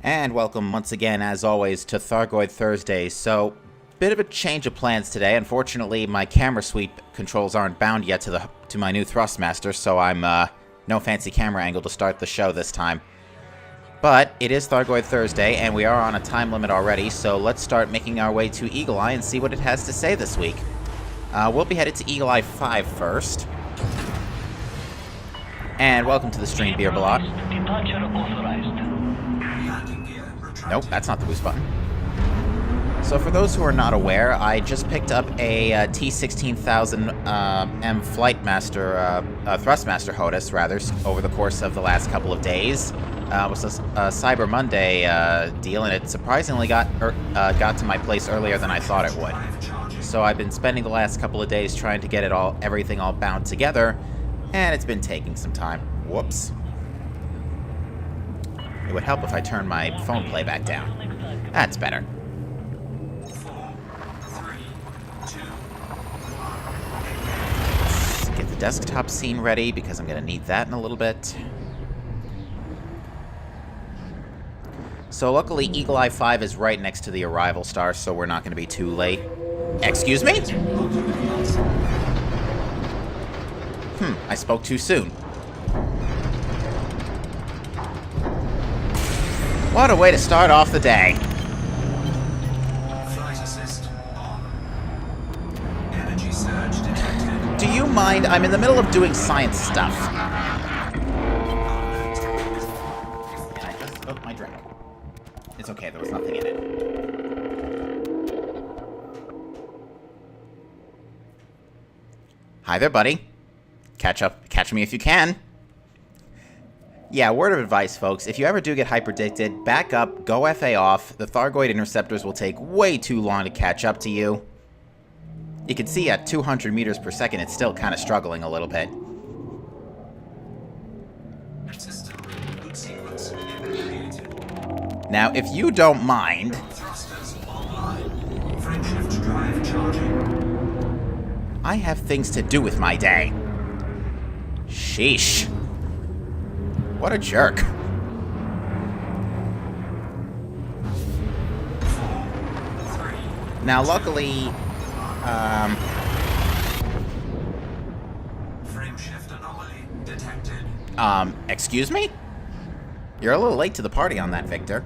And welcome once again, as always, to Thargoid Thursdays. So, bit of a change of plans today. Unfortunately, my camera sweep controls aren't bound yet to my new Thrustmaster, so I'm no fancy camera angle to start the show this time. But it is Thargoid Thursday, and we are on a time limit already, so let's start making our way to Eagle Eye and see what it has to say this week. We'll be headed to Eagle Eye 5 first. And welcome to the stream, Beer Blot. Nope, that's not the boost button. So for those who are not aware, I just picked up a T16000 M Flightmaster, Thrustmaster HOTUS, rather, over the course of the last couple of days. It was a Cyber Monday deal, and it surprisingly got to my place earlier than I thought it would. So I've been spending the last couple of days trying to get everything all bound together, and it's been taking some time. Whoops. It would help if I turned my phone playback down. That's better. 4, 3, 2, 1. Let's get the desktop scene ready, because I'm going to need that in a little bit. So luckily, Eagle Eye 5 is right next to the arrival star, so we're not going to be too late. Excuse me? I spoke too soon. What a way to start off the day. flight assist on. Energy surge detected. Do you mind? I'm in the middle of doing science stuff. And I just spilled my drink. It's okay, there was nothing in it. Hi there, buddy. Catch me if you can. Yeah, word of advice, folks. If you ever do get hyperdicted, back up, go FA off. The Thargoid interceptors will take way too long to catch up to you. You can see at 200 meters per second, it's still kind of struggling a little bit. System boot sequence initiated. Now, if you don't mind, Thrusters online. Frameshift drive charging. I have things to do with my day. Sheesh. What a jerk. 4, 3. Now, luckily, Frameshift anomaly detected. excuse me? You're a little late to the party on that, Victor.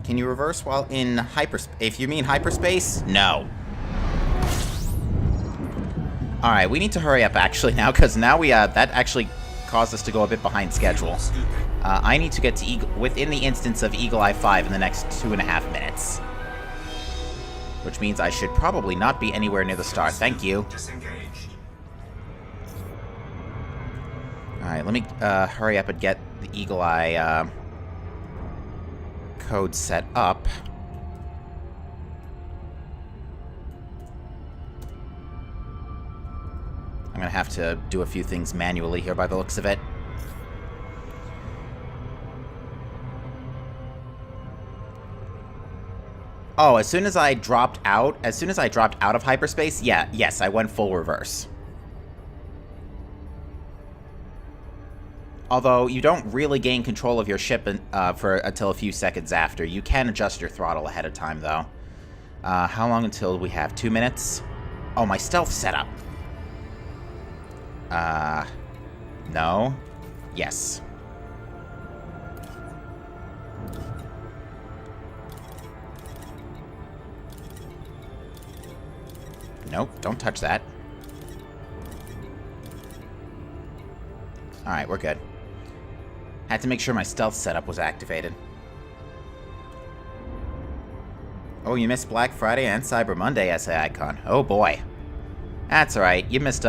Can you reverse while in hyperspace? If you mean hyperspace, no. Alright, we need to hurry up actually now, because now that actually caused us to go a bit behind schedule. I need to get to within the instance of Eagle Eye 5 in the next 2.5 minutes. Which means I should probably not be anywhere near the star. Thank you. Disengaged. Alright, let me hurry up and get the Eagle Eye code set up. I'm gonna have to do a few things manually here by the looks of it. Oh, as soon as I dropped out of hyperspace, yes, I went full reverse. Although you don't really gain control of your ship until a few seconds after. You can adjust your throttle ahead of time, though. How long until we have? 2 minutes? Oh, my stealth setup. No. Yes. Nope, don't touch that. Alright, we're good. Had to make sure my stealth setup was activated. Oh, you missed Black Friday and Cyber Monday, SA Icon. Oh boy. That's alright, you missed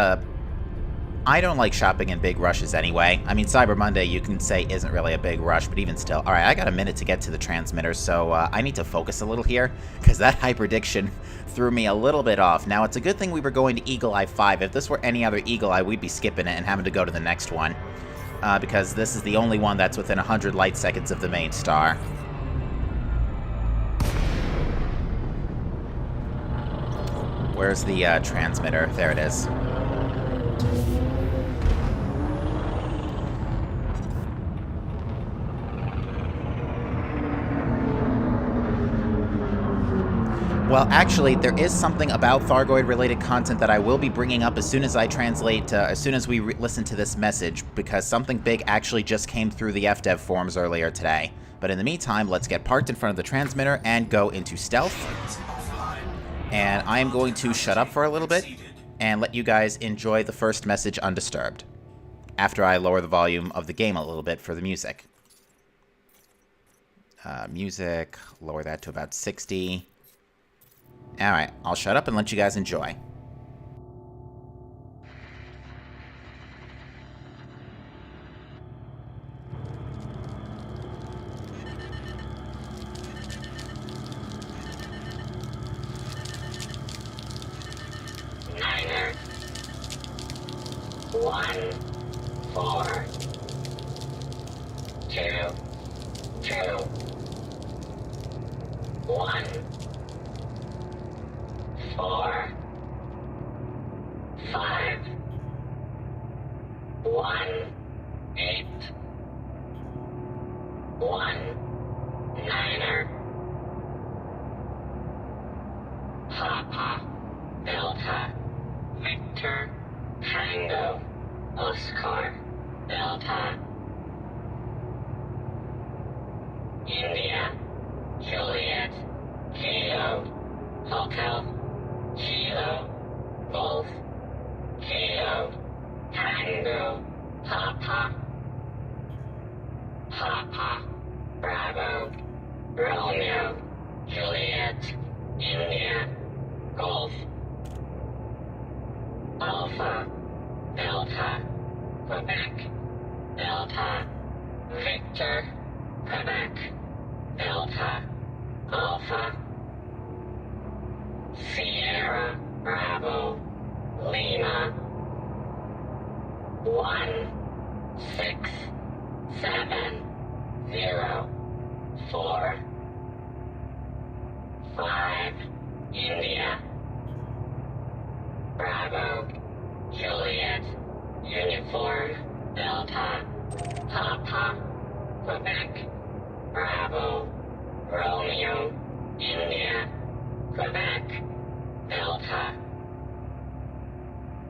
I don't like shopping in big rushes anyway. I mean, Cyber Monday, you can say, isn't really a big rush, but even still. Alright, I got a minute to get to the transmitter, so I need to focus a little here, because that Hyperdiction threw me a little bit off. Now, it's a good thing we were going to Eagle Eye 5. If this were any other Eagle Eye, we'd be skipping it and having to go to the next one, because this is the only one that's within 100 light seconds of the main star. Where's the transmitter? There it is. Well, actually, there is something about Thargoid-related content that I will be bringing up as soon as I translate, as soon as we listen to this message, because something big actually just came through the FDev forums earlier today. But in the meantime, let's get parked in front of the transmitter and go into stealth. And I am going to shut up for a little bit and let you guys enjoy the first message undisturbed, after I lower the volume of the game a little bit for the music. Music, lower that to about 60. Alright, I'll shut up and let you guys enjoy. Niner. 1, 4. 2, 2. 1. 4, 5, 1, 8, 1, Niner, Papa, Delta, Victor, Tango, Oscar, Delta, India, Juliet, Kilo, Hotel, Kilo, Golf, Kilo, Tango, Papa, Papa, Bravo, Romeo, Juliet, India, Golf, Alpha, Delta, Quebec, Delta, Victor, Quebec, Delta, Alpha, Sierra, Bravo, Lima, 1, 6, 7, 0, 4, 5, India, Bravo, Juliet, Uniform, Delta, Papa, Quebec, Bravo, Romeo, India, Quebec, Delta,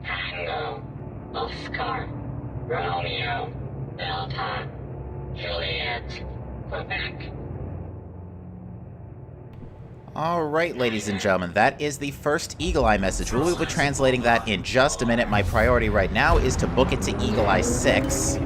Tango, Oscar, Romeo, Delta, Juliet, Quebec. Alright, ladies and gentlemen, that is the first Eagle Eye message. We will be translating that in just a minute. My priority right now is to book it to Eagle Eye 6.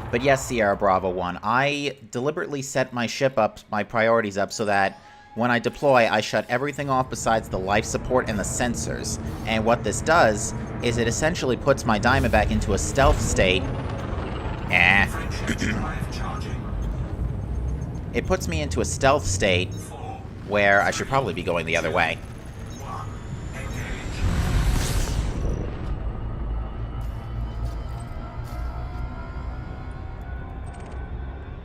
But yes, Sierra Bravo 1, I deliberately set my ship up, my priorities up, so that when I deploy, I shut everything off besides the life support and the sensors. And what this does is it essentially puts my Diamondback into a stealth state. It puts me into a stealth state where I should probably be going the other way.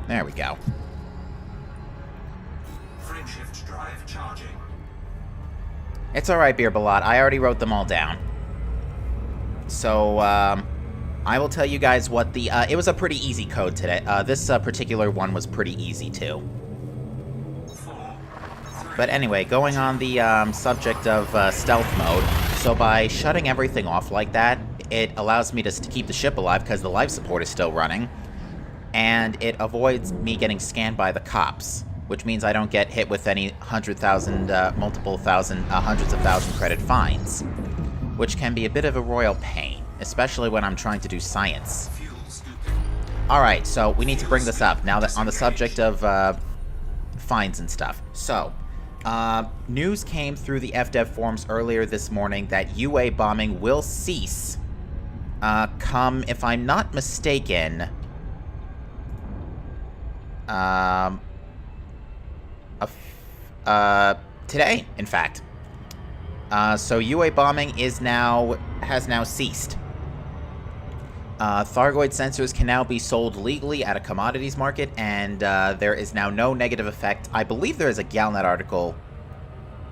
There we go. Frameshift drive charging. It's alright, Beer Balot. I already wrote them all down. So, I will tell you guys what the... it was a pretty easy code today. This particular one was pretty easy, too. But anyway, going on the subject of stealth mode, so by shutting everything off like that, it allows me to keep the ship alive because the life support is still running. And it avoids me getting scanned by the cops, which means I don't get hit with any 100,000, multiple thousand, hundreds of thousand credit fines, which can be a bit of a royal pain, especially when I'm trying to do science. Alright, so we need to bring this up, now that on the subject of fines and stuff. So, news came through the FDev forums earlier this morning that UA bombing will cease, come, if I'm not mistaken, today, in fact. So UA bombing has now ceased. Thargoid sensors can now be sold legally at a commodities market, and there is now no negative effect. I believe there is a Galnet article.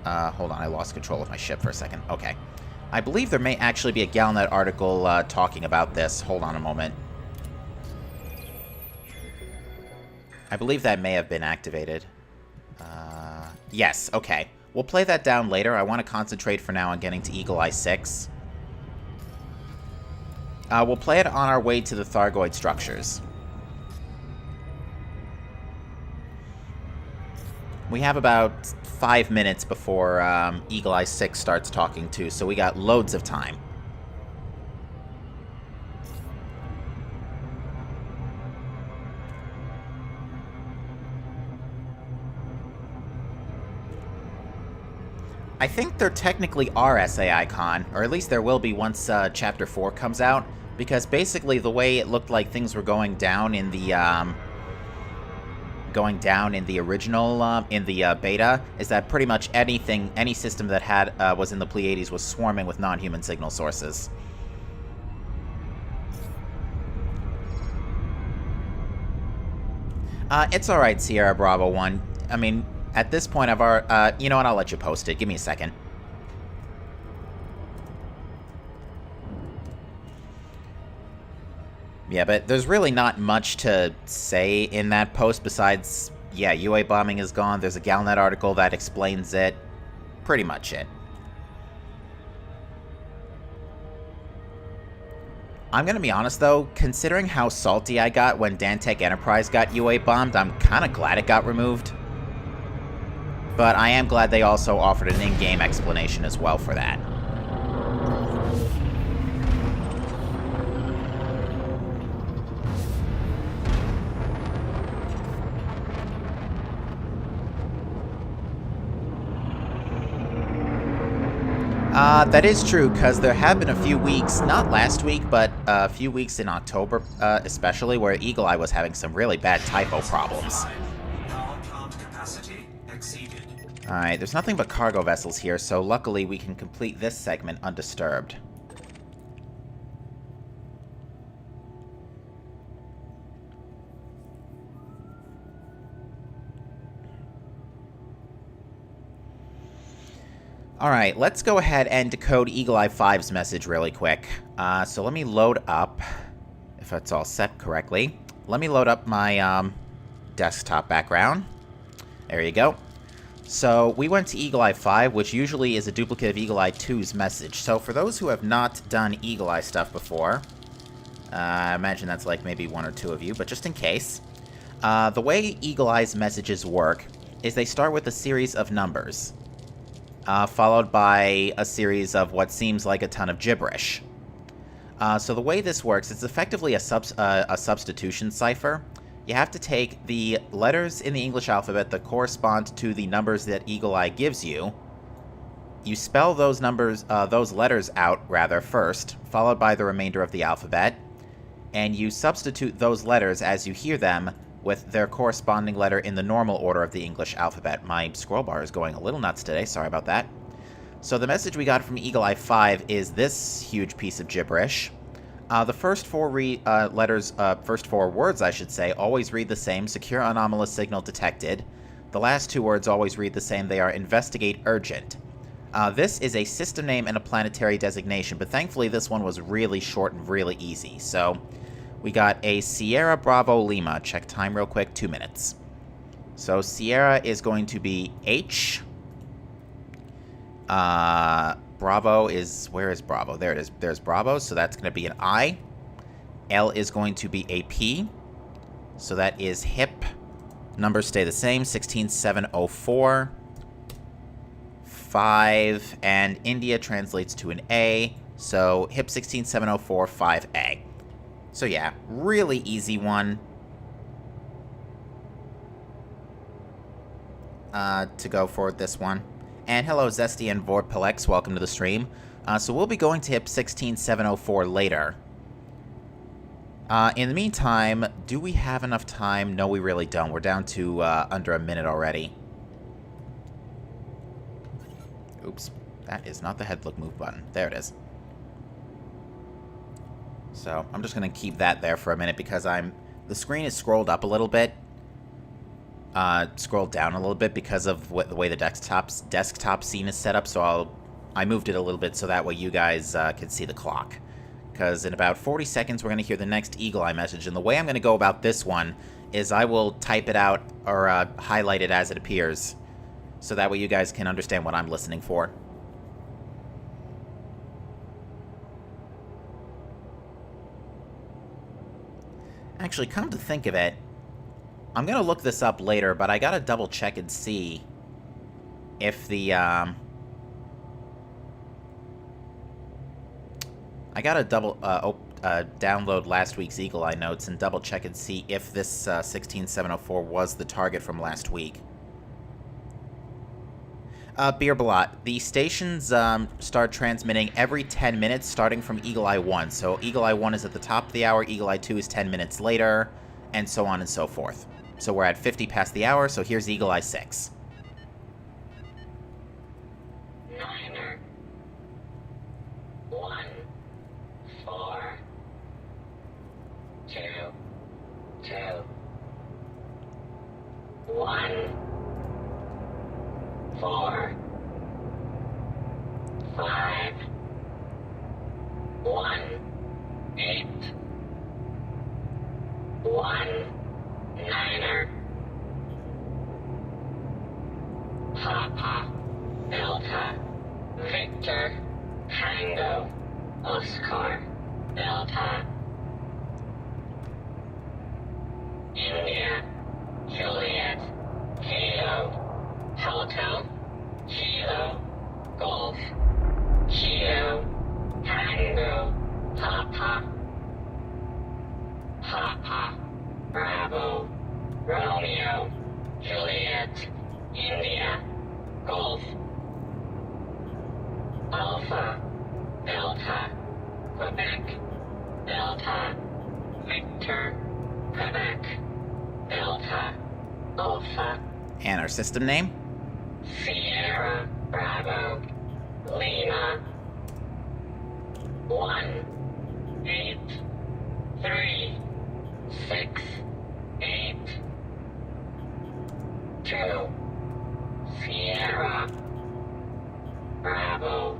Hold on, I lost control of my ship for a second. Okay. I believe there may actually be a Galnet article talking about this. Hold on a moment. I believe that may have been activated. Yes, okay. We'll play that down later. I want to concentrate for now on getting to Eagle Eye 6. We'll play it on our way to the Thargoid structures. We have about 5 minutes before Eagle Eye 6 starts talking too, so we got loads of time. I think there technically are SAI Con, or at least there will be once Chapter 4 comes out, because basically the way it looked like things were going down in the original, in the beta, is that pretty much any system that had was in the Pleiades was swarming with non-human signal sources. It's alright, Sierra Bravo 1. I mean, at this point, I've already... you know what? I'll let you post it. Give me a second. Yeah, but there's really not much to say in that post besides, yeah, UA bombing is gone. There's a Galnet article that explains it. Pretty much it. I'm gonna be honest, though, considering how salty I got when Dantec Enterprise got UA bombed, I'm kinda glad it got removed. But I am glad they also offered an in-game explanation as well for that. That is true, because there have been a few weeks, not last week, but a few weeks in October, especially, where Eagle Eye was having some really bad typo problems. Alright, there's nothing but cargo vessels here, so luckily we can complete this segment undisturbed. Alright, let's go ahead and decode Eagle Eye 5's message really quick. So let me load up, if it's all set correctly, let me load up my desktop background. There you go. So we went to Eagle Eye 5, which usually is a duplicate of Eagle Eye 2's message. So for those who have not done Eagle Eye stuff before, I imagine that's like maybe one or two of you, but just in case, the way Eagle Eye's messages work is they start with a series of numbers, followed by a series of what seems like a ton of gibberish. So the way this works, it's effectively a substitution cipher. You have to take the letters in the English alphabet that correspond to the numbers that Eagle Eye gives you. You spell those letters out first, followed by the remainder of the alphabet, and you substitute those letters as you hear them with their corresponding letter in the normal order of the English alphabet. My scroll bar is going a little nuts today, sorry about that. So the message we got from Eagle Eye 5 is this huge piece of gibberish. The first four words, I should say, always read the same: secure anomalous signal detected. The last two words always read the same. They are investigate urgent. This is a system name and a planetary designation, but thankfully this one was really short and really easy. So we got a Sierra Bravo Lima. Check time real quick, 2 minutes. So Sierra is going to be H. Bravo is, where is Bravo? There it is. There's Bravo, so that's going to be an I. L is going to be a P. So that is HIP. Numbers stay the same, 16704. 5, and India translates to an A. So HIP 16704 5A. So yeah, really easy one to go for this one. And hello, Zesty and Vorpalex, welcome to the stream. So we'll be going to HIP 16704 later. In the meantime, do we have enough time? No, we really don't. We're down to under a minute already. Oops, that is not the head look move button. There it is. So I'm just going to keep that there for a minute because the screen is scrolled up a little bit. Scrolled down a little bit because of the way the desktop scene is set up, so I moved it a little bit so that way you guys can see the clock. Because in about 40 seconds we're going to hear the next Eagle Eye message, and the way I'm going to go about this one is I will type it out or highlight it as it appears. so that way you guys can understand what I'm listening for. Actually, come to think of it, I'm going to look this up later, but I got to double check and see if the, I got to download last week's Eagle Eye notes and double check and see if this 16704 was the target from last week. Beerblot, the stations start transmitting every 10 minutes starting from Eagle Eye 1. So Eagle Eye 1 is at the top of the hour, Eagle Eye 2 is 10 minutes later, and so on and so forth. So we're at 50 past the hour, so here's Eagle Eye 6. Niner. 1, 4, 2, 2, 1, 4, 5, 1, 8, 1, Niner. Papa, Delta, Victor, Tango, Oscar, Delta, India, Juliet, Kilo, Hotel, Kilo, Golf, Kilo, Tango, Papa, Papa, Bravo, Romeo, Juliet, India, Golf, Alpha, Delta, Quebec, Delta, Victor, Quebec, Delta, Alpha. And our system name? Sierra, Bravo, Lima, 1, 8, 3, 6, 8, 2, Sierra, Bravo,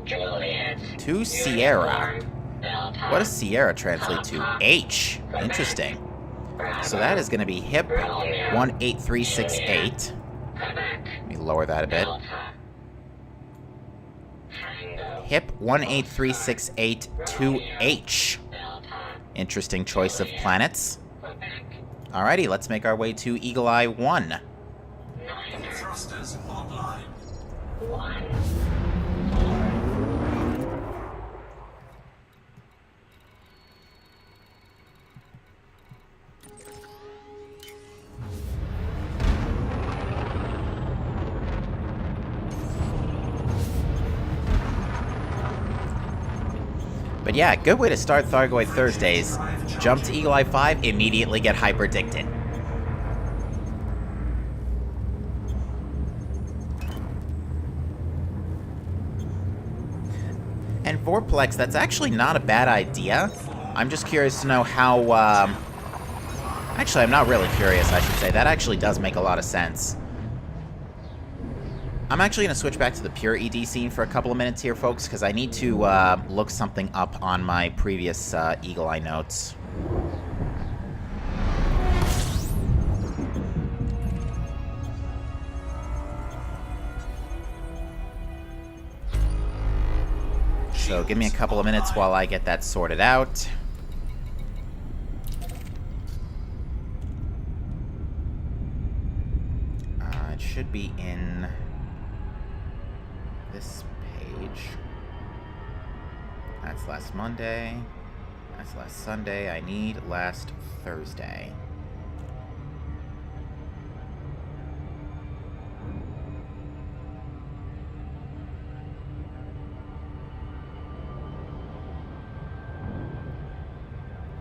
Juliet. 2 Sierra. Uniform, Delta, What does Sierra translate to? Papa, H. Quebec, Interesting. Bravo, So that is going to be HIP Romeo, 18368. Quebec, Let me lower that a bit. Delta, Tango, HIP 18368 2H. Delta, Interesting choice of planets. Quebec, Alrighty, let's make our way to Eagle Eye 1. Niner, Thrusters online. 1, 4. But yeah, good way to start Thargoid Thursdays. Jump to Eagle Eye 5, immediately get hyperdicted. And Vorplex, that's actually not a bad idea. I'm just curious to know how, Actually, I'm not really curious, I should say. That actually does make a lot of sense. I'm actually going to switch back to the pure ED scene for a couple of minutes here, folks, because I need to look something up on my previous Eagle Eye notes. So give me a couple of minutes while I get that sorted out. It should be in this page. That's last Monday. That's last Sunday. I need last Thursday.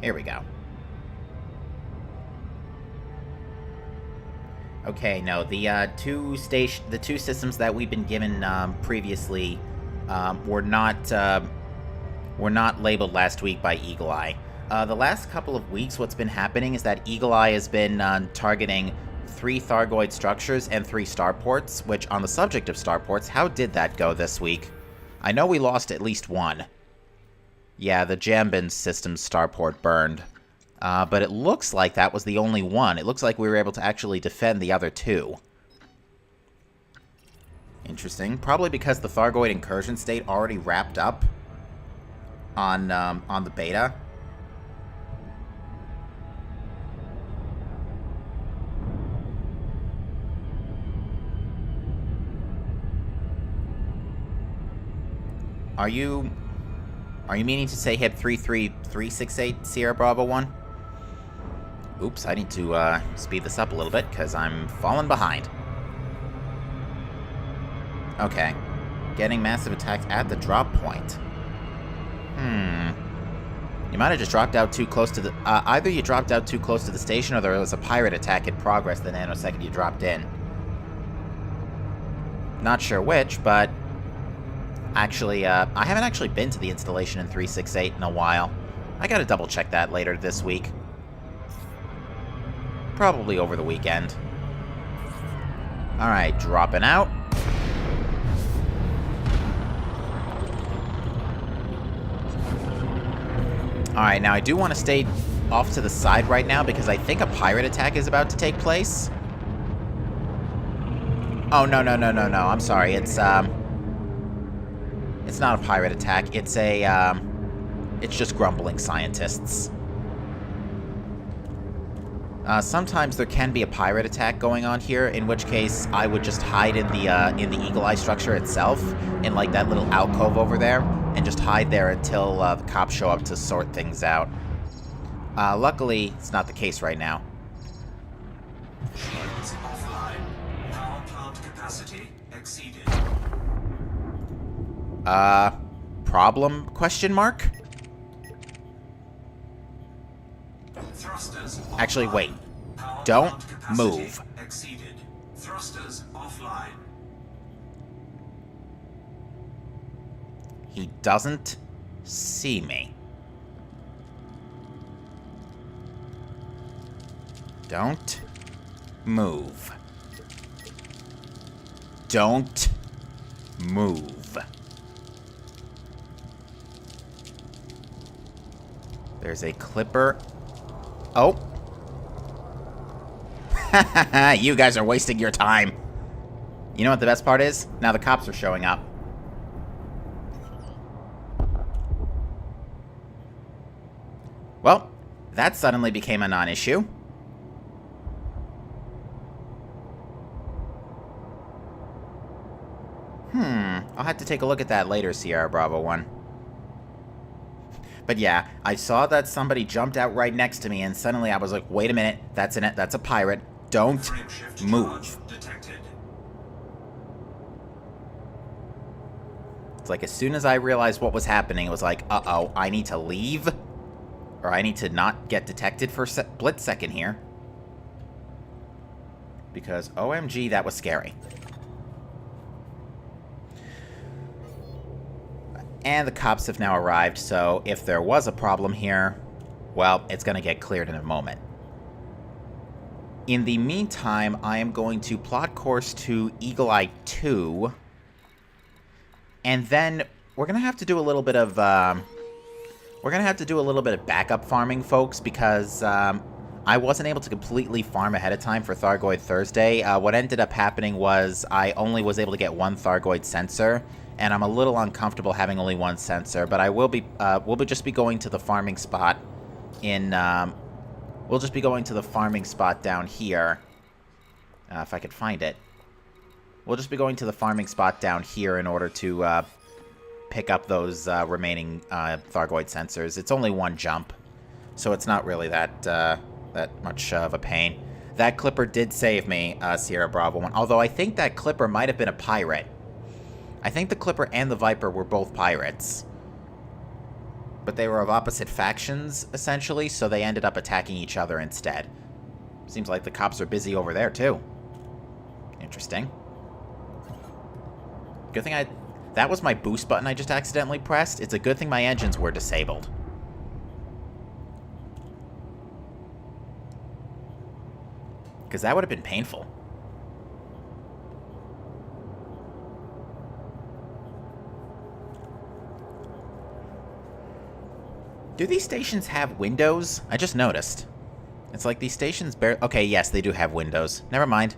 Here we go. Okay, no, the two systems that we've been given previously were not labeled last week by Eagle Eye. The last couple of weeks, what's been happening is that Eagle Eye has been targeting 3 Thargoid structures and 3 starports. Which, on the subject of starports, how did that go this week? I know we lost at least one. Yeah, the Jambin system's starport burned. But it looks like that was the only one. It looks like we were able to actually defend the other 2. Interesting. Probably because the Thargoid Incursion state already wrapped up on the beta. Are you meaning to say hit 33368 Sierra Bravo 1? Oops, I need to speed this up a little bit because I'm falling behind. Okay. Getting massive attacks at the drop point. You might have just dropped out too close to the... either you dropped out too close to the station or there was a pirate attack in progress the nanosecond you dropped in. Not sure which, but... Actually, I haven't actually been to the installation in 368 in a while. I gotta double check that later this week. Probably over the weekend. Alright, dropping out. Alright, now I do want to stay off to the side right now because I think a pirate attack is about to take place. Oh, no, I'm sorry. It's not a pirate attack. It's a, it's just grumbling scientists. Sometimes there can be a pirate attack going on here, in which case I would just hide in the Eagle Eye structure itself, in like that little alcove over there, and just hide there until the cops show up to sort things out. Luckily, it's not the case right now. Shields offline. Power plant capacity exceeded. Problem? Question mark? Thrusters Actually, offline. wait. Power Don't plant capacity move. Exceeded. Thrusters offline. He doesn't see me. Don't move. Don't move. There's a clipper. Oh. You guys are wasting your time. You know what the best part is? Now the cops are showing up. Well, that suddenly became a non-issue. I'll have to take a look at that later, Sierra Bravo 1. But yeah, I saw that somebody jumped out right next to me, and suddenly I was like, wait a minute, that's a pirate. Don't Frameshift move. charge detected. It's like as soon as I realized what was happening, it was like, uh-oh, I need to leave? Or I need to not get detected for a split second here. Because, OMG, that was scary. And the cops have now arrived, so if there was a problem here, well, it's going to get cleared in a moment. In the meantime, I am going to plot course to Eagle Eye 2. And then we're going to have to do a little bit of... backup farming, folks, because I wasn't able to completely farm ahead of time for Thargoid Thursday. What ended up happening was I only was able to get one Thargoid sensor, and I'm a little uncomfortable having only one sensor, but I will be, we'll just be going to the farming spot in, we'll just be going to the farming spot down here, if I could find it. We'll just be going to the farming spot down here in order to, pick up those, remaining, Thargoid sensors. It's only one jump, so it's not really that, that much of a pain. That clipper did save me, Sierra Bravo 1, although I think that clipper might have been a pirate. I think the Clipper and the Viper were both pirates. But they were of opposite factions, essentially, so they ended up attacking each other instead. Seems like the cops are busy over there, too. Interesting. Good thing that was my boost button I just accidentally pressed. It's a good thing my engines were disabled. Because that would have been painful. Do these stations have windows? I just noticed. It's like these stations okay, yes, they do have windows. Never mind.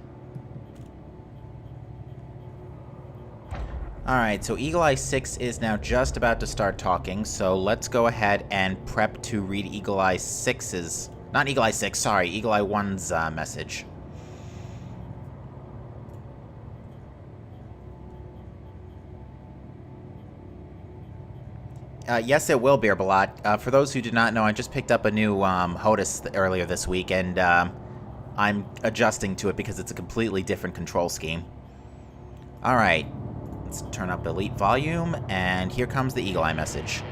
Alright, so Eagle Eye 6 is now just about to start talking, so let's go ahead and prep to read Eagle Eye 6's... Not Eagle Eye 6, sorry, Eagle Eye 1's message. Yes, it will, Beerbalot. For those who do not know, I just picked up a new HOTAS earlier this week, and I'm adjusting to it because it's a completely different control scheme. Alright, let's turn up Elite Volume, and here comes the Eagle Eye message.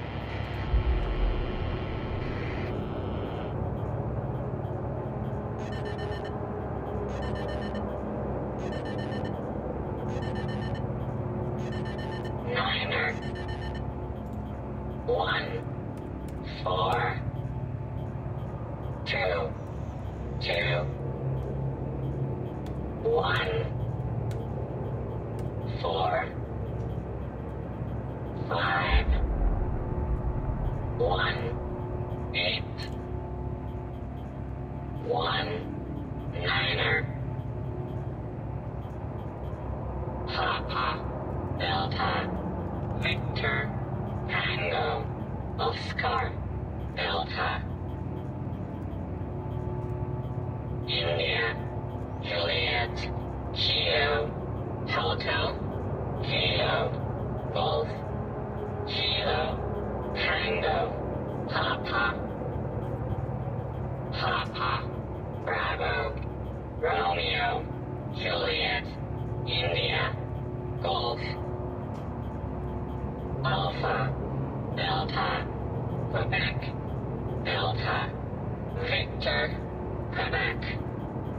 Niner. 1, 4, 2, 2, 1, 4, 5, 1, 8, 1, Niner. Papa, Delta, Victor, Tango, Oscar, Delta, India, Juliet, Kilo, Hotel, Kilo, Golf, Kilo, Tango, Papa, Papa, Bravo, Romeo, Juliet, India, Golf, Alpha, Delta, Quebec, Delta, Victor, Quebec,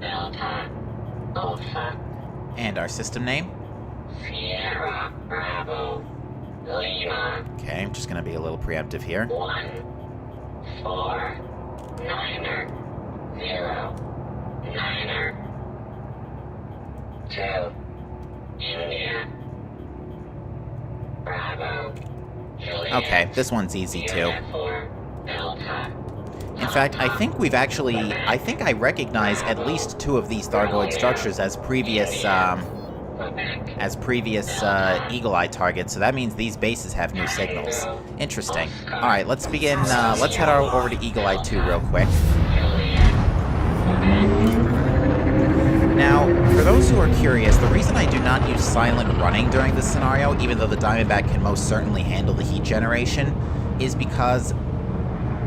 Delta, Alpha. And our system name? Sierra, Bravo, Lima. Okay, I'm just going to be a little preemptive here. 1, 4, Niner, 0, Niner, 2, India, Bravo, Juliet. Okay, this one's easy too. Unifor, Delta. In fact, I think we've actually... I think I recognize at least 2 of these Thargoid structures as previous Eagle Eye targets, so that means these bases have new signals. Interesting. Alright, let's begin, let's head over to Eagle Eye 2 real quick. Now, for those who are curious, the reason I do not use silent running during this scenario, even though the Diamondback can most certainly handle the heat generation, is because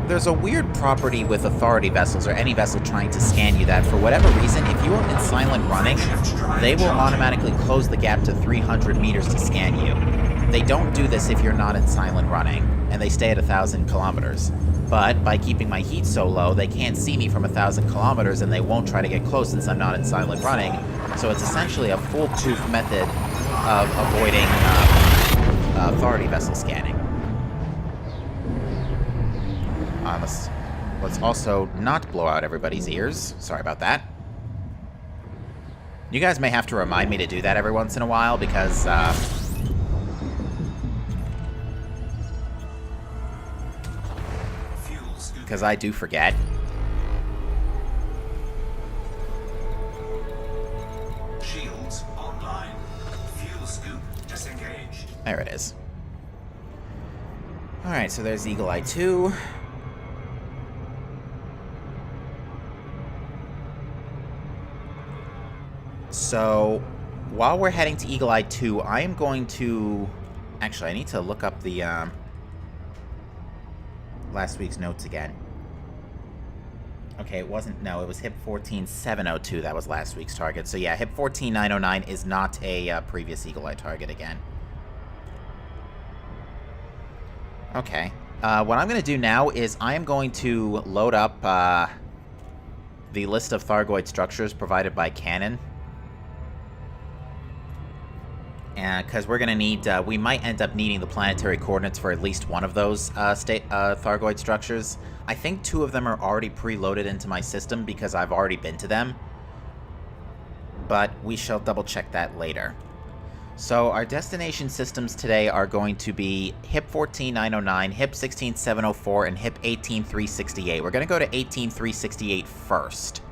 there's a weird property with authority vessels or any vessel trying to scan you that, for whatever reason, if you are in silent running, they will automatically close the gap to 300 meters to scan you. They don't do this if you're not in silent running, and they stay at 1,000 kilometers. But by keeping my heat so low, they can't see me from 1,000 kilometers, and they won't try to get close since I'm not in silent running. So it's essentially a foolproof method of avoiding authority vessel scanning. Let's also not blow out everybody's ears. Sorry about that. You guys may have to remind me to do that every once in a while, because I do forget. Shields online. Fuel scoop disengaged. There it is. Alright, so there's Eagle Eye 2. So, while we're heading to Eagle Eye 2, I am going to... Actually, I need to look up the last week's notes again. Okay, it wasn't... No, it was HIP 14702 that was last week's target. So yeah, HIP 14909 is not a previous Eagle Eye target again. Okay. What I'm going to do now is I am going to load up the list of Thargoid structures provided by Canon. Because we're going to need, we might end up needing the planetary coordinates for at least one of those Thargoid structures. I think 2 of them are already preloaded into my system because I've already been to them. But we shall double check that later. So our destination systems today are going to be HIP 14909, HIP 16704, and HIP 18368. We're going to go to 18368 first,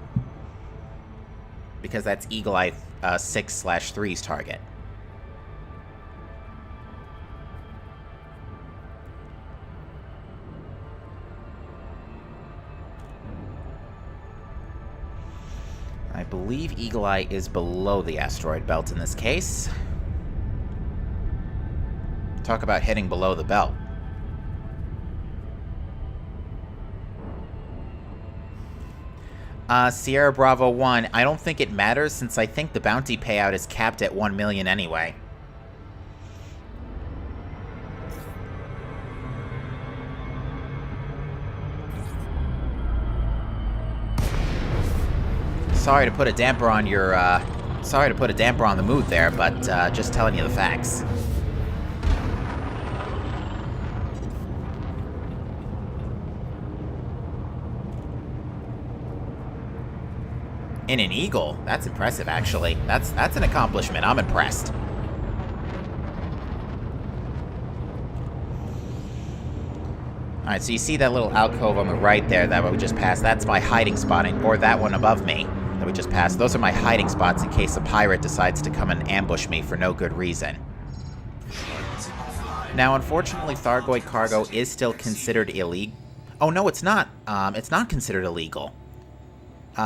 because that's Eagle Eye 6/3's target. believe Eagle Eye is below the asteroid belt in this case. Talk about hitting below the belt. Sierra Bravo 1, I don't think it matters since I think the bounty payout is capped at 1 million anyway. Sorry to put a damper on your, sorry to put a damper on the mood there, but, just telling you the facts. In an Eagle? That's impressive, actually. That's an accomplishment. I'm impressed. Alright, so you see that little alcove on the right there that we just passed? That's my hiding spot, or that one above me that we just passed. Those are my hiding spots in case a pirate decides to come and ambush me for no good reason. Now, unfortunately, Thargoid cargo is still considered illegal. Oh, no, it's not. It's not considered illegal.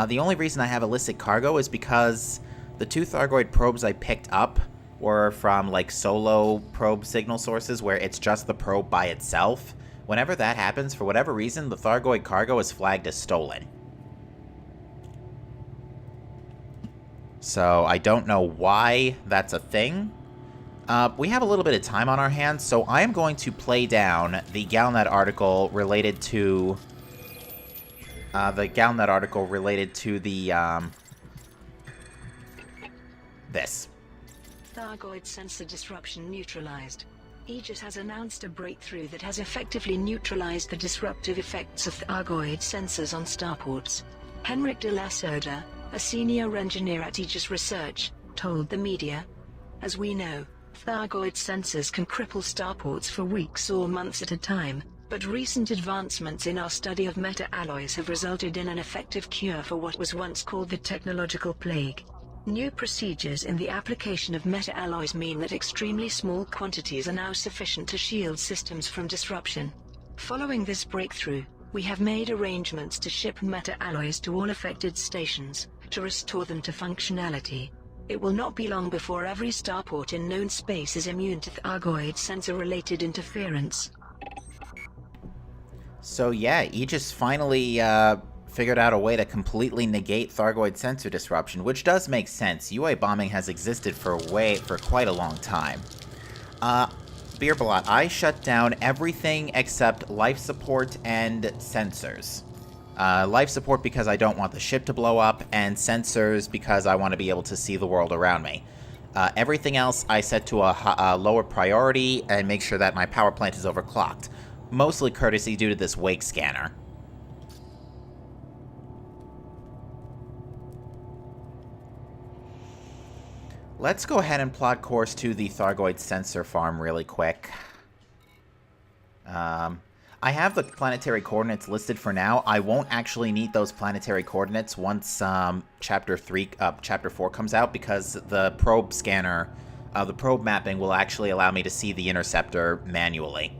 The only reason I have illicit cargo is because the 2 Thargoid probes I picked up were from, like, solo probe signal sources where it's just the probe by itself. Whenever that happens, for whatever reason, the Thargoid cargo is flagged as stolen. So, I don't know why that's a thing. We have a little bit of time on our hands, so I am going to play down the Galnet article related to... this. Thargoid sensor disruption neutralized. Aegis has announced a breakthrough that has effectively neutralized the disruptive effects of Thargoid sensors on starports. Henrik de la Soda, a senior engineer at Aegis Research, told the media. As we know, Thargoid sensors can cripple starports for weeks or months at a time, but recent advancements in our study of meta-alloys have resulted in an effective cure for what was once called the technological plague. New procedures in the application of meta-alloys mean that extremely small quantities are now sufficient to shield systems from disruption. Following this breakthrough, we have made arrangements to ship meta-alloys to all affected stations, to restore them to functionality. It will not be long before every starport in known space is immune to Thargoid sensor-related interference. So yeah, Aegis finally figured out a way to completely negate Thargoid sensor disruption, which does make sense. UA bombing has existed for quite a long time. Beerbalot, I shut down everything except life support and sensors. Life support because I don't want the ship to blow up, and sensors because I want to be able to see the world around me. Everything else I set to a lower priority and make sure that my power plant is overclocked. Mostly courtesy due to this wake scanner. Let's go ahead and plot course to the Thargoid sensor farm really quick. I have the planetary coordinates listed for now. I won't actually need those planetary coordinates once Chapter 4 comes out, because the probe scanner, the probe mapping will actually allow me to see the interceptor manually.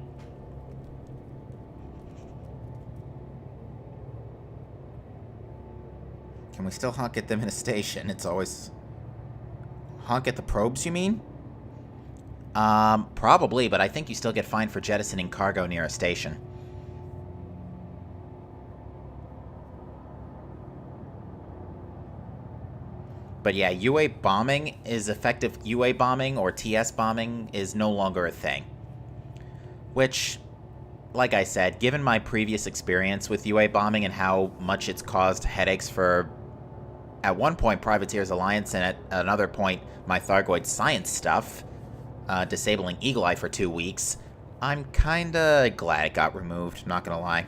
Can we still honk at them in a station? It's always... Honk at the probes, you mean? Probably, but I think you still get fined for jettisoning cargo near a station. But yeah, UA bombing is effective. UA bombing or TS bombing is no longer a thing. Which, like I said, given my previous experience with UA bombing and how much it's caused headaches for, at one point, Privateers Alliance, and at another point, my Thargoid science stuff, disabling Eagle Eye for 2 weeks, I'm kinda glad it got removed, not gonna lie.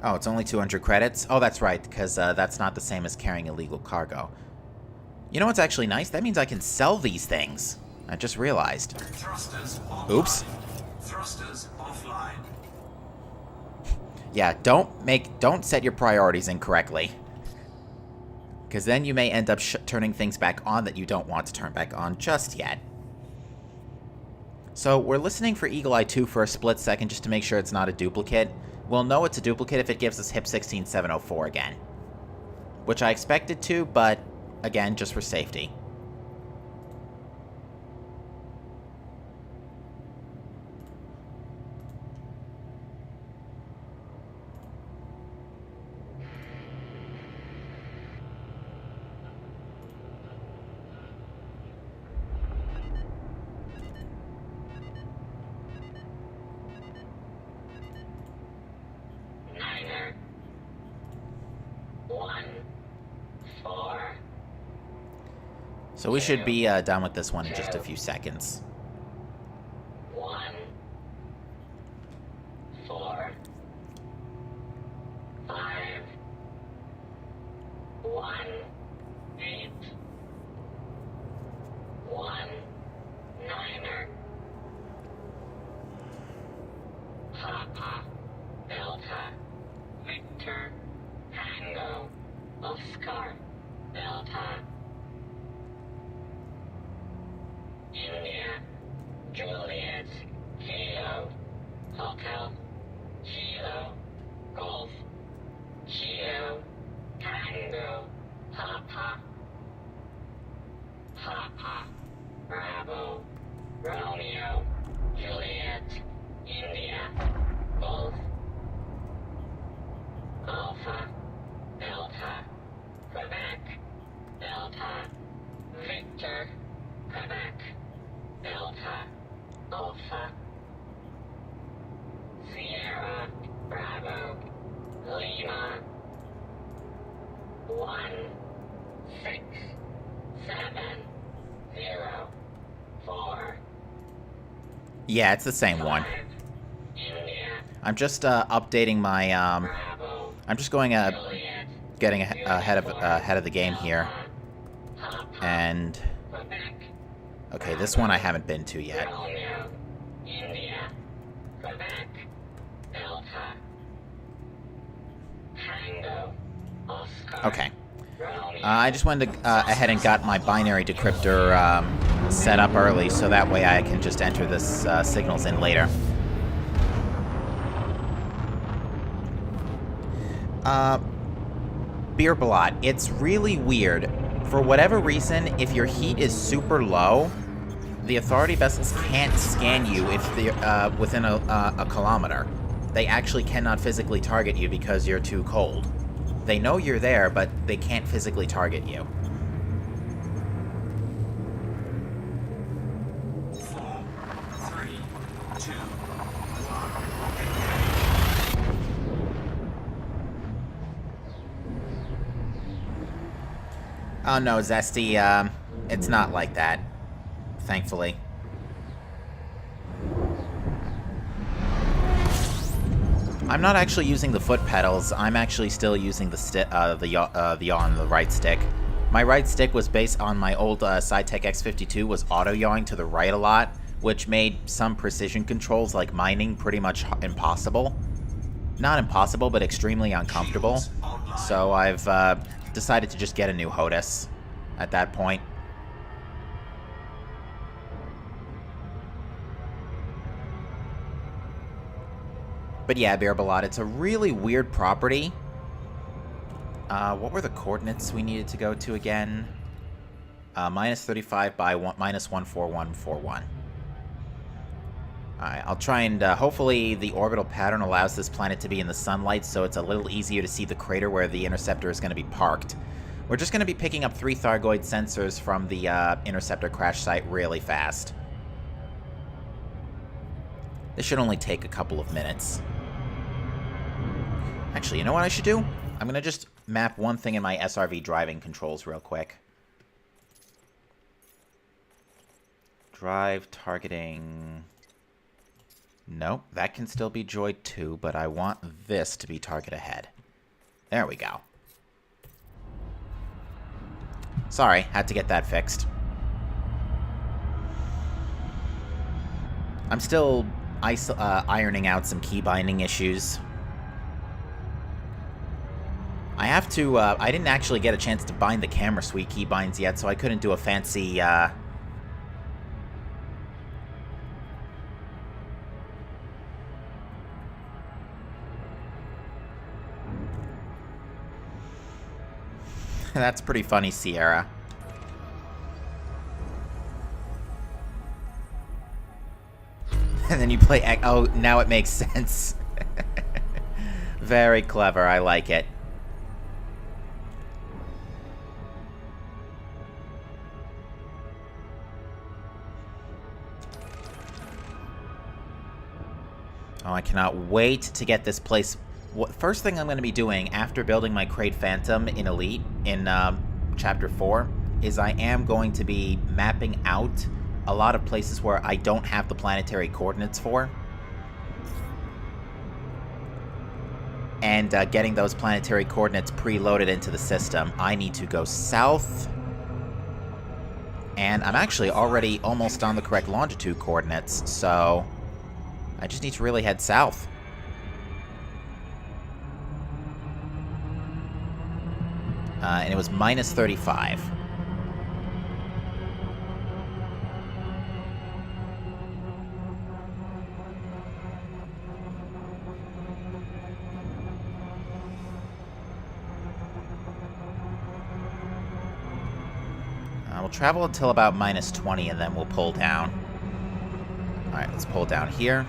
Oh, it's only 200 credits? Oh, that's right, because that's not the same as carrying illegal cargo. You know what's actually nice? That means I can sell these things. I just realized. Thrusters offline. Oops. Thrusters offline. Yeah, don't set your priorities incorrectly. Because then you may end up turning things back on that you don't want to turn back on just yet. So we're listening for Eagle Eye 2 for a split second just to make sure it's not a duplicate. We'll know it's a duplicate if it gives us HIP 16704 again. Which I expected to, but again, just for safety. So we should be done with this one in just a few seconds. 1, 4, 5, 1, 8, 1, 9er, Papa, Delta, Victor, Tango, Oscar, Delta, India, Juliet, Kilo, Hotel, Kilo, Golf, Kilo, Tango, Papa, Papa, Bravo, Romeo, Juliet, India, Golf, Alpha, Delta, Quebec, Delta, Victor, Quebec, Delta, Alpha, Sierra, Bravo, Lima, 1, 6, 7, 0, 4. Yeah, it's the same one. India, I'm just updating my Bravo, I'm just going Juliet, getting ahead of the game here. Papa, And Quebec, okay, this one I haven't been to yet. Romeo, India, Quebec, Delta, Tango, Oscar, Okay. Romeo, I just went ahead and got my binary decryptor set up early, so that way I can just enter this signals in later. Beer Blot, it's really weird. For whatever reason, if your heat is super low, the Authority vessels can't scan you if they're within a kilometer. They actually cannot physically target you because you're too cold. They know you're there, but they can't physically target you. 4, 3, 2, 1. Oh no, Zesty, it's not like that. Thankfully. I'm not actually using the foot pedals. I'm actually still using the yaw on the right stick. My right stick was based on my old Cytec X52 was auto-yawing to the right a lot, which made some precision controls like mining pretty much impossible. Not impossible, but extremely uncomfortable. So I've decided to just get a new HOTAS at that point. But yeah, Beer Ballad, it's a really weird property. What were the coordinates we needed to go to again? Minus 35 by minus 14141. Alright, I'll try and hopefully the orbital pattern allows this planet to be in the sunlight, so it's a little easier to see the crater where the interceptor is going to be parked. We're just going to be picking up 3 Thargoid sensors from the interceptor crash site really fast. This should only take a couple of minutes. Actually, you know what I should do? I'm going to just map one thing in my SRV driving controls real quick. Drive targeting... Nope, that can still be Droid 2, but I want this to be target ahead. There we go. Sorry, had to get that fixed. I'm still ironing out some key binding issues. I have to, I didn't actually get a chance to bind the camera suite keybinds yet, so I couldn't do a fancy That's pretty funny, Sierra. And then you play... Oh, now it makes sense. Very clever. I like it. Oh, I cannot wait to get this place... First thing I'm going to be doing after building my Crate Phantom in Elite, in Chapter 4, is I am going to be mapping out a lot of places where I don't have the planetary coordinates for. And getting those planetary coordinates preloaded into the system. I need to go south. And I'm actually already almost on the correct longitude coordinates, so... I just need to really head south. And it was minus 35. We'll travel until about minus 20 and then we'll pull down. Alright, let's pull down here.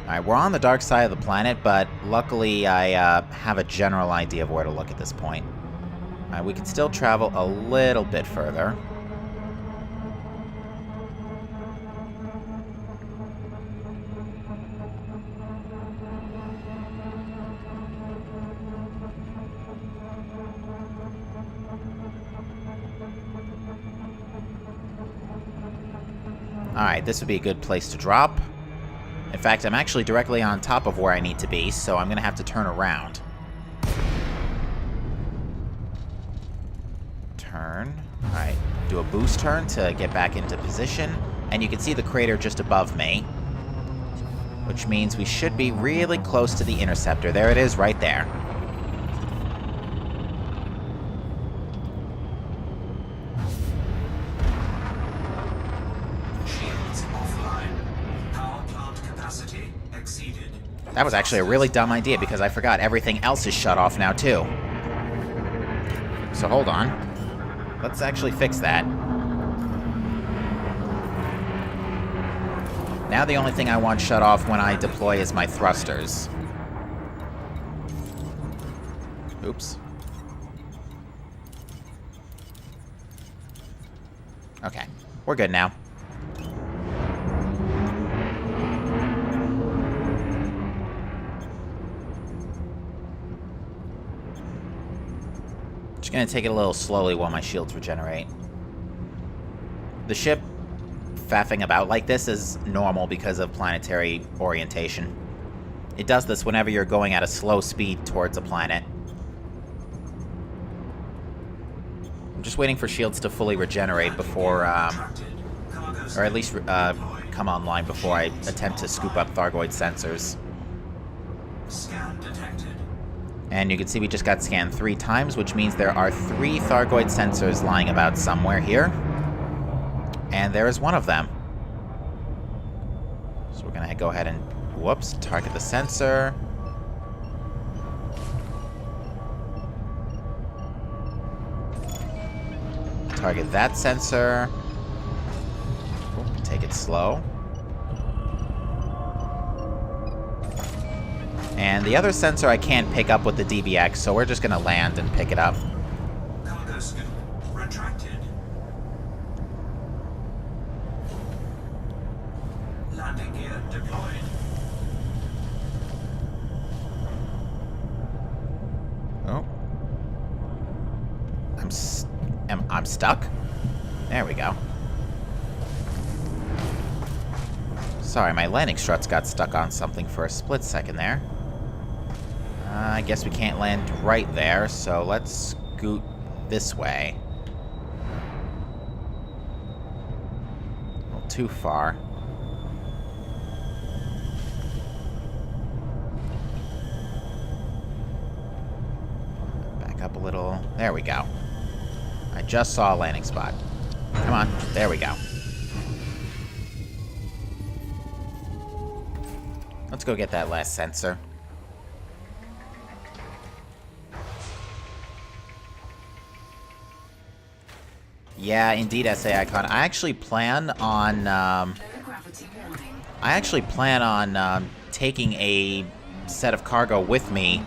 Alright, we're on the dark side of the planet, but luckily I have a general idea of where to look at this point. Alright, we can still travel a little bit further. Alright, this would be a good place to drop. In fact, I'm actually directly on top of where I need to be, so I'm going to have to turn around. Turn. Alright, do a boost turn to get back into position. And you can see the crater just above me. Which means we should be really close to the interceptor. There it is, right there. That was actually a really dumb idea because I forgot everything else is shut off now too. So hold on. Let's actually fix that. Now the only thing I want shut off when I deploy is my thrusters. Oops. Okay, we're good now. Just gonna take it a little slowly while my shields regenerate. The ship faffing about like this is normal because of planetary orientation. It does this whenever you're going at a slow speed towards a planet. I'm just waiting for shields to fully regenerate before, or at least come online before I attempt to scoop up Thargoid sensors. Scan detected. And you can see we just got scanned 3 times, which means there are 3 Thargoid sensors lying about somewhere here. And there is one of them. So we're going to go ahead and, whoops, target the sensor. Target that sensor. Take it slow. And the other sensor I can't pick up with the DBX, so we're just going to land and pick it up. Cargo scoop retracted. Landing gear deployed. Oh. I'm stuck? There we go. Sorry, my landing struts got stuck on something for a split second there. I guess we can't land right there, so let's scoot this way. A little too far. Back up a little. There we go. I just saw a landing spot. Come on. There we go. Let's go get that last sensor. Yeah, indeed, SA Icon. I actually plan on, taking a set of cargo with me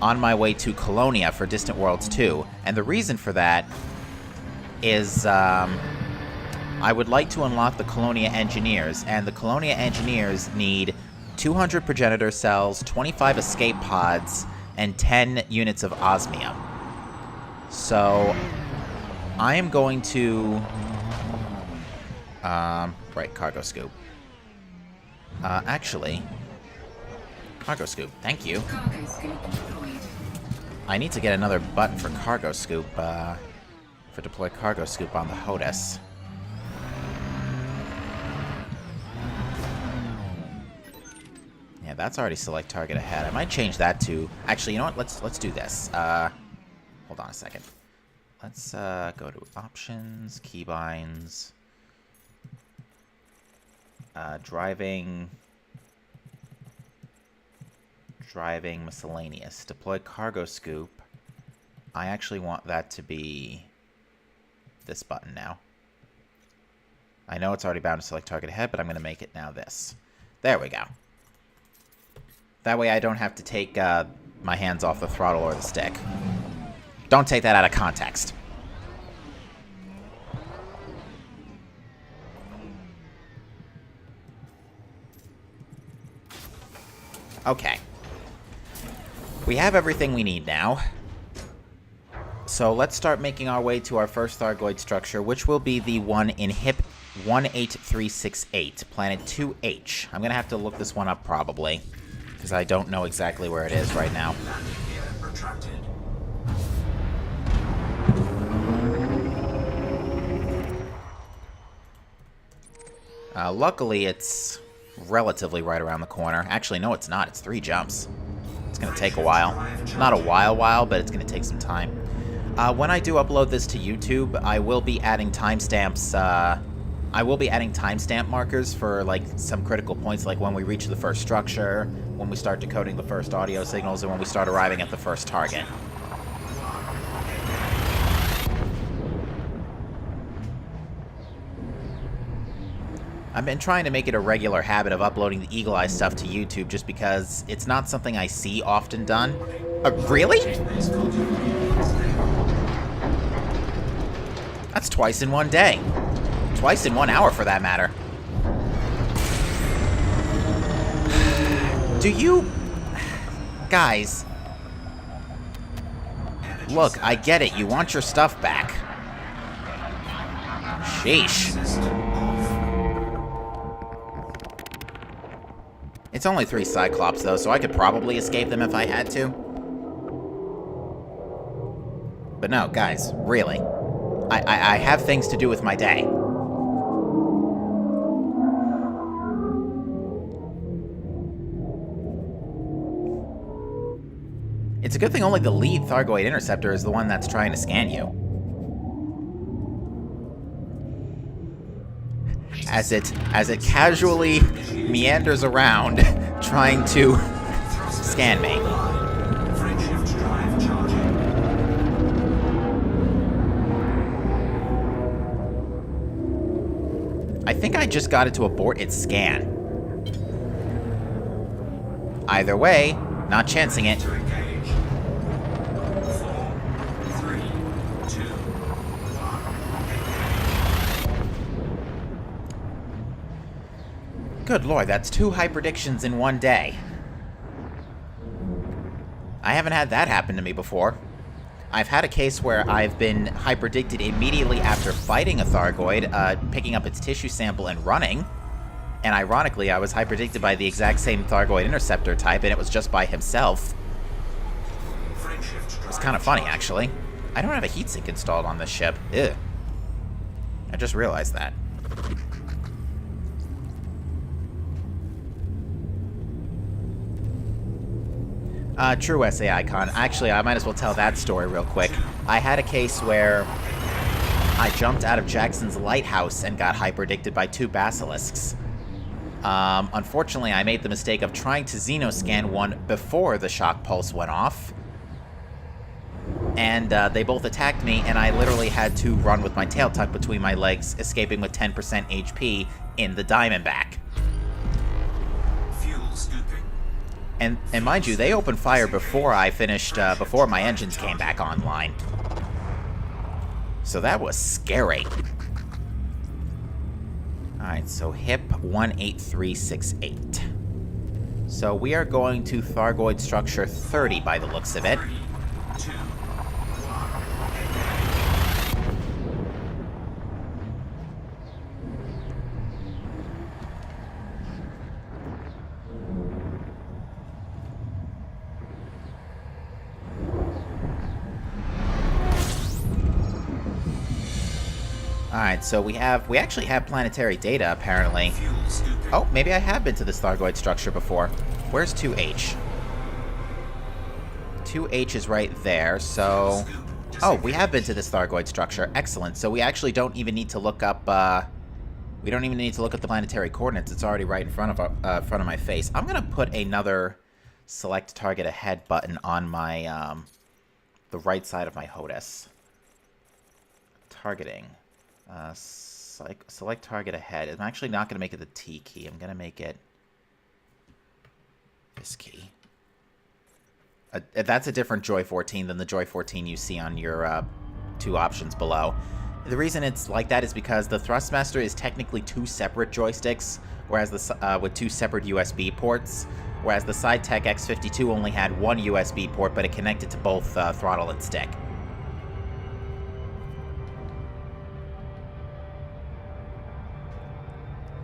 on my way to Colonia for Distant Worlds 2. And the reason for that is, I would like to unlock the Colonia Engineers, and the Colonia Engineers need 200 progenitor cells, 25 escape pods, and 10 units of osmium. So, I am going to... right, cargo scoop. Actually... Cargo scoop, thank you. Cargo scoop deployed. I need to get another button for cargo scoop, for deploy cargo scoop on the HOTUS. Yeah, that's already select target ahead. I might change that to... Actually, you know what? Let's do this. Hold on a second. Let's go to options, keybinds, driving miscellaneous, deploy cargo scoop. I actually want that to be this button now. I know it's already bound to select target ahead, but I'm going to make it now this. There we go. That way I don't have to take my hands off the throttle or the stick. Don't take that out of context. Okay. We have everything we need now. So let's start making our way to our first Thargoid structure, which will be the one in HIP 18368, Planet 2H. I'm going to have to look this one up probably, because I don't know exactly where it is right now. Landing gear retracted. Luckily, it's relatively right around the corner. Actually, no, it's not. It's 3 jumps. It's going to take a while. Not a while, but it's going to take some time. When I do upload this to YouTube, I will be adding timestamps. I will be adding timestamp markers for, like, some critical points, like when we reach the first structure, when we start decoding the first audio signals, and when we start arriving at the first target. I've been trying to make it a regular habit of uploading the Eagle Eye stuff to YouTube just because it's not something I see often done. Really? That's twice in one day. Twice in 1 hour, for that matter. Do you... Guys. Look, I get it. You want your stuff back. Sheesh. It's only 3 Cyclops, though, so I could probably escape them if I had to. But no, guys, really. I have things to do with my day. It's a good thing only the lead Thargoid Interceptor is the one that's trying to scan you. As it casually meanders around, trying to scan me. Frameshift drive charging. I think I just got it to abort its scan. Either way, not chancing it. To engage. 4, 3, 2, 1. Good lord, that's 2 hyperdictions in one day. I haven't had that happen to me before. I've had a case where I've been hyperdicted immediately after fighting a Thargoid, picking up its tissue sample and running. And ironically, I was hyperdicted by the exact same Thargoid Interceptor type, and it was just by himself. Frameshift It's kind of funny, actually. I don't have a heatsink installed on this ship. Ew. I just realized that. True SA Icon. Actually, I might as well tell that story real quick. I had a case where I jumped out of Jackson's lighthouse and got hyperdicted by 2 basilisks. Unfortunately, I made the mistake of trying to xenoscan one before the shock pulse went off. and they both attacked me, and I literally had to run with my tail tucked between my legs, escaping with 10% HP in the Diamondback. Fuel scooping. And mind you, they opened fire before I finished, before my engines came back online. So that was scary. Alright, so HIP 18368. So we are going to Thargoid Structure 30 by the looks of it. 3, 2, 1. Alright, so we actually have planetary data, apparently. Fuel scooping. Oh, maybe I have been to this Thargoid structure before. Where's 2H? 2H is right there, so... Oh, we have been to this Thargoid structure. Excellent. So we actually don't even need to look up, we don't even need to look at the planetary coordinates. It's already right in front of my face. I'm gonna put another select target ahead button on my, the right side of my HOTAS. Targeting. Select target ahead. I'm actually not gonna make it the T key. I'm gonna make it this key. That's a different Joy 14 than the Joy 14 you see on your two options below. The reason it's like that is because the Thrustmaster is technically two separate joysticks, whereas the with two separate USB ports, whereas the SideTech X52 only had one USB port, but it connected to both throttle and stick.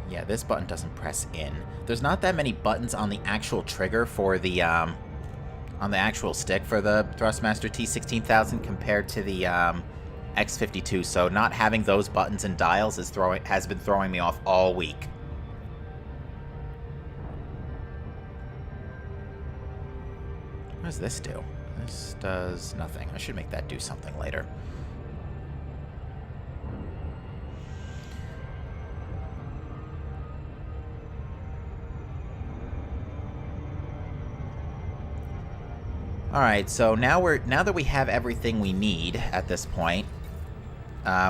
Yeah, this button doesn't press in. There's not that many buttons on the actual trigger for the on the actual stick for the Thrustmaster T16000 compared to the X52, so not having those buttons and dials has been throwing me off all week. What does this do? This does nothing. I should make that do something later. Alright, so now that we have everything we need at this point,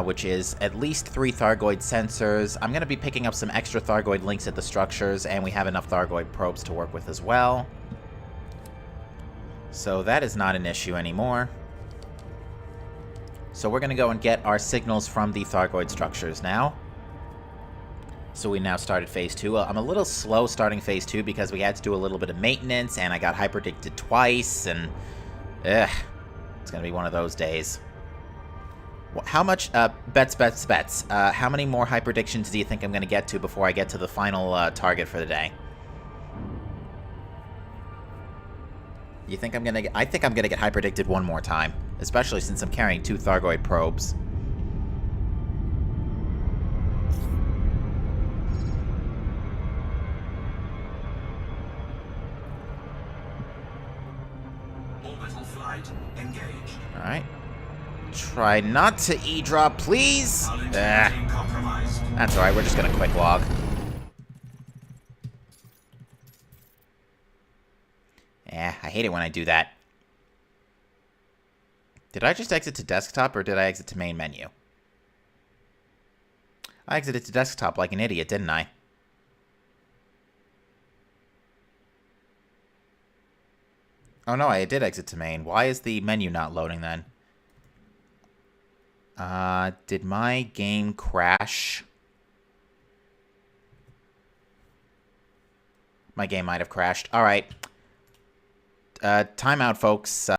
which is at least 3 Thargoid sensors, I'm going to be picking up some extra Thargoid links at the structures, and we have enough Thargoid probes to work with as well. So that is not an issue anymore. So we're going to go and get our signals from the Thargoid structures now. So we now started Phase 2. I'm a little slow starting Phase 2 because we had to do a little bit of maintenance, and I got hyperdicted twice, and... it's gonna be one of those days. How much... bets. How many more hyperdictions do you think I'm gonna get to before I get to the final target for the day? You think I'm gonna get... I think I'm gonna get hyperdicted one more time. Especially since I'm carrying 2 Thargoid probes. Engaged. Alright. Try not to E-drop, please! Compromised. That's alright, we're just gonna quick log. Yeah, I hate it when I do that. Did I just exit to desktop, or did I exit to main menu? I exited to desktop like an idiot, didn't I? Oh no, I did exit to main. Why is the menu not loading then? Did my game crash? My game might have crashed. Alright. Timeout, folks.